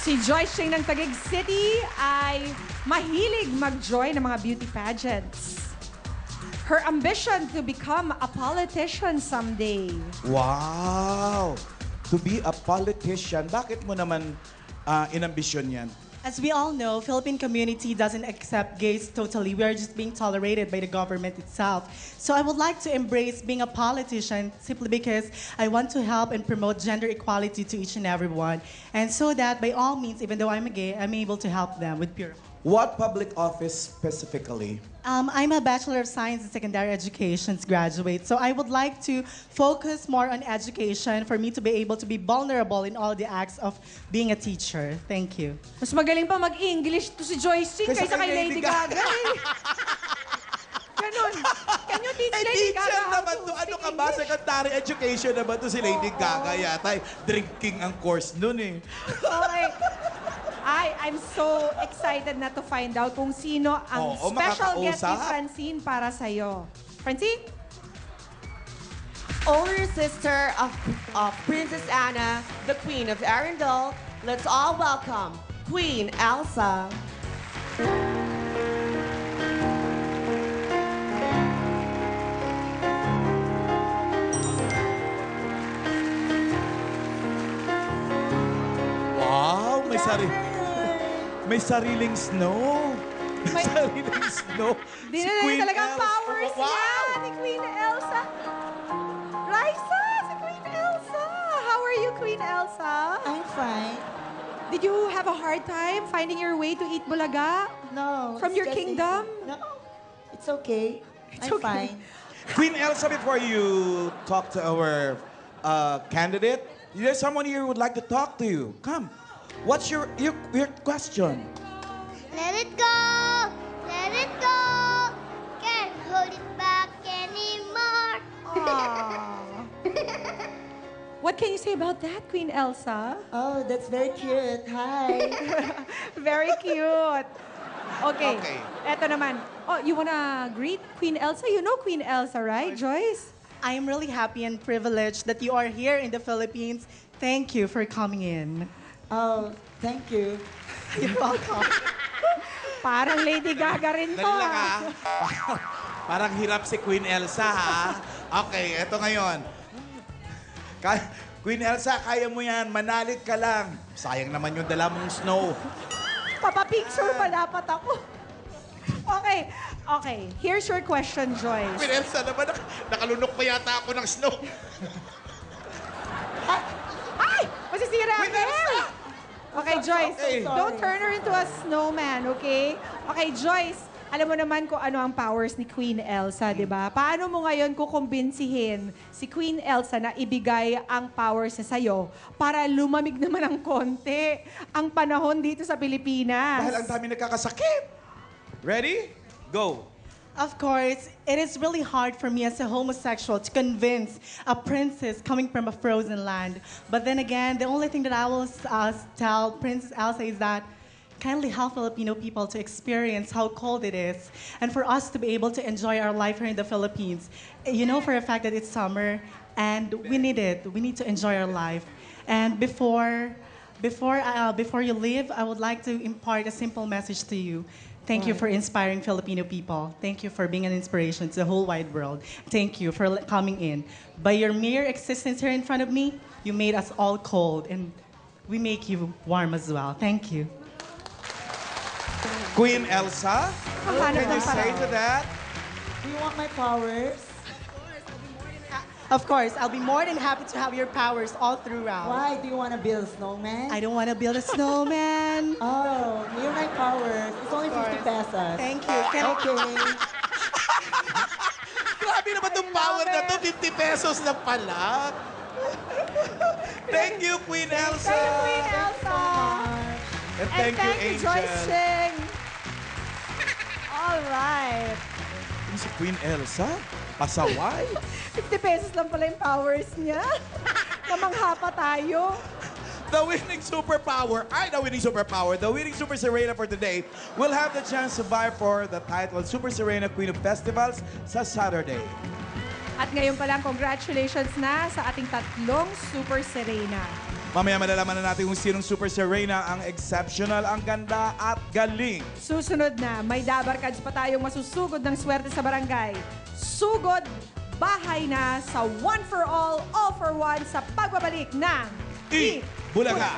Si Joyce Ching ng Taguig City ay mahilig mag-join ng mga beauty pageants. Her ambition to become a politician someday. Wow! To be a politician. Bakit mo naman inambisyon yan? As we all know, Philippine community doesn't accept gays totally. We are just being tolerated by the government itself. So I would like to embrace being a politician simply because I want to help and promote gender equality to each and everyone. And so that by all means, even though I'm a gay, I'm able to help them with pure. What public office specifically? I'm a Bachelor of Science in Secondary Education graduate. So I would like to focus more on education for me to be able to be vulnerable in all the acts of being a teacher. Thank you. Mas magaling pa mag-English to si Joyce Ching kaysa kay Lady Gaga. Ganun. Can you teach Lady Gaga Teacher how naman to to. Ano speak ka ba? English? Secondary education naman to si Lady Gaga yata. Drinking ang course nun eh. Okay. I'm so excited na to find out kung sino ang Oo, special guest ni makakausap. Francine para sa'yo. Francine? Older sister of Princess Anna, the Queen of Arundel, let's all welcome Queen Elsa. Wow! May sariling snow. May sariling snow. Dinala niya talaga ang powers Wow! niya ni Queen Elsa. Raisa, si Queen Elsa. How are you, Queen Elsa? I'm fine. Did you have a hard time finding your way to Eat Bulaga? No. From it's your just kingdom? easy. No, it's okay. I'm okay. fine. Queen Elsa, before you talk to our candidate, there's someone here who would like to talk to you. Come. What's your question? Let it go, let it go. Can't hold it back anymore. Aww. What can you say about that, Queen Elsa? Oh, that's very cute. Hi. Very cute. Okay. Okay. Eto naman. Oh, you wanna greet Queen Elsa? You know Queen Elsa, right, Joyce? I am really happy and privileged that you are here in the Philippines. Thank you for coming in. Oh, thank you. You're welcome. Parang Lady Gaga rin to. Dali lang ha. Parang hirap si Queen Elsa ha. Okay, eto ngayon. Queen Elsa, kaya mo yan. Manalit ka lang. Sayang naman yung dala mong snow. Papapicture pa dapat ako. Okay. Okay. Here's your question, Joyce. Queen Elsa naman, nakalunok pa yata ako ng snow. Ay! Masisira ang Queen Elsa! hair! Okay, Joyce. Okay. Don't turn her into a snowman, okay? Okay, Joyce. Alam mo naman kung ano ang powers ni Queen Elsa, di ba? Paano mo ngayon kukumbinsihin si Queen Elsa na ibigay ang powers niya sa'yo para lumamig naman ng konti ang panahon dito sa Pilipinas? Dahil ang dami nagkakasakit. Ready? Go. Of course, it is really hard for me as a homosexual to convince a princess coming from a frozen land. But then again, the only thing that I will tell Princess Elsa is that kindly help Filipino people to experience how cold it is and for us to be able to enjoy our life here in the Philippines. You know for a fact that it's summer and we need it. We need to enjoy our life. And before you leave, I would like to impart a simple message to you. Thank you for inspiring Filipino people. Thank you for being an inspiration to the whole wide world. Thank you for coming in. By your mere existence here in front of me, you made us all cold, and we make you warm as well. Thank you. Queen Elsa, Ang what hanap can you ng say paraan. to that? Do you want my powers? Of course, I'll be more than happy to have your powers all throughout. Why? Do you want to build a snowman? I don't want to build a snowman. Oh, here are my powers. It's only 50 pesos. Thank you. Can I- Okay. Grabe naman itong power na to. 50 pesos lang pala. Thank you, Queen Elsa. Thank you, Queen Elsa. And And thank you, thank you, Joyce Angel. Ching. All right. Yung si Queen Elsa, pasaway. 50 pesos lang pala yung powers niya. Namangha pa tayo. The winning superpower, the winning Super Serena for today will have the chance to vie for the title Super Serena Queen of Festivals sa Saturday. At ngayon pa lang, congratulations na sa ating tatlong Super Serena. Mamaya malalaman na natin kung sinong Super Serena ang exceptional, ang ganda at galing. Susunod na, may Dabarkads pa tayong masusugod ng swerte sa barangay. Sugod, bahay na sa One for All for One sa pagbabalik ng Eat Bulaga!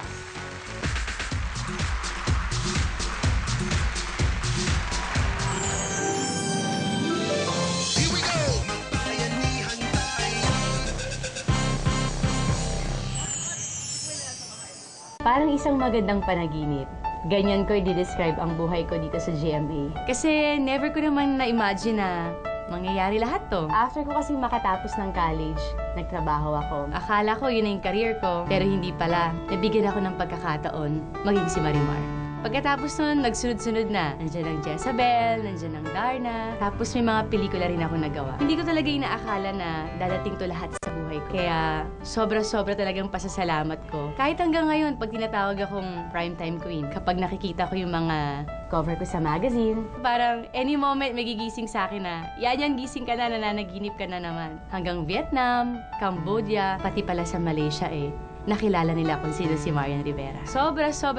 Parang isang magandang panaginip. Ganyan ko i-describe ang buhay ko dito sa GMA. Kasi never ko naman na-imagine na mangyayari lahat to. After ko kasi makatapos ng college, nagtrabaho ako. Akala ko yun na yung career ko, pero hindi pala. Nabigyan ako ng pagkakataon maging si Marimar. Pagkatapos nun, nagsunod-sunod na. Nandiyan ang Jezabel, nandiyan ang Darna. Tapos may mga pelikula rin ako nagawa. Hindi ko talaga inaakala na dadating to lahat sa buhay ko. Kaya sobra-sobra talagang pasasalamat ko. Kahit hanggang ngayon, pag tinatawag akong primetime queen, kapag nakikita ko yung mga cover ko sa magazine, parang any moment may gigising sa akin na, yan, gising ka na, nananaginip ka na naman. Hanggang Vietnam, Cambodia, pati pala sa Malaysia nakilala nila kung sino si Marian Rivera. Sobra-sobra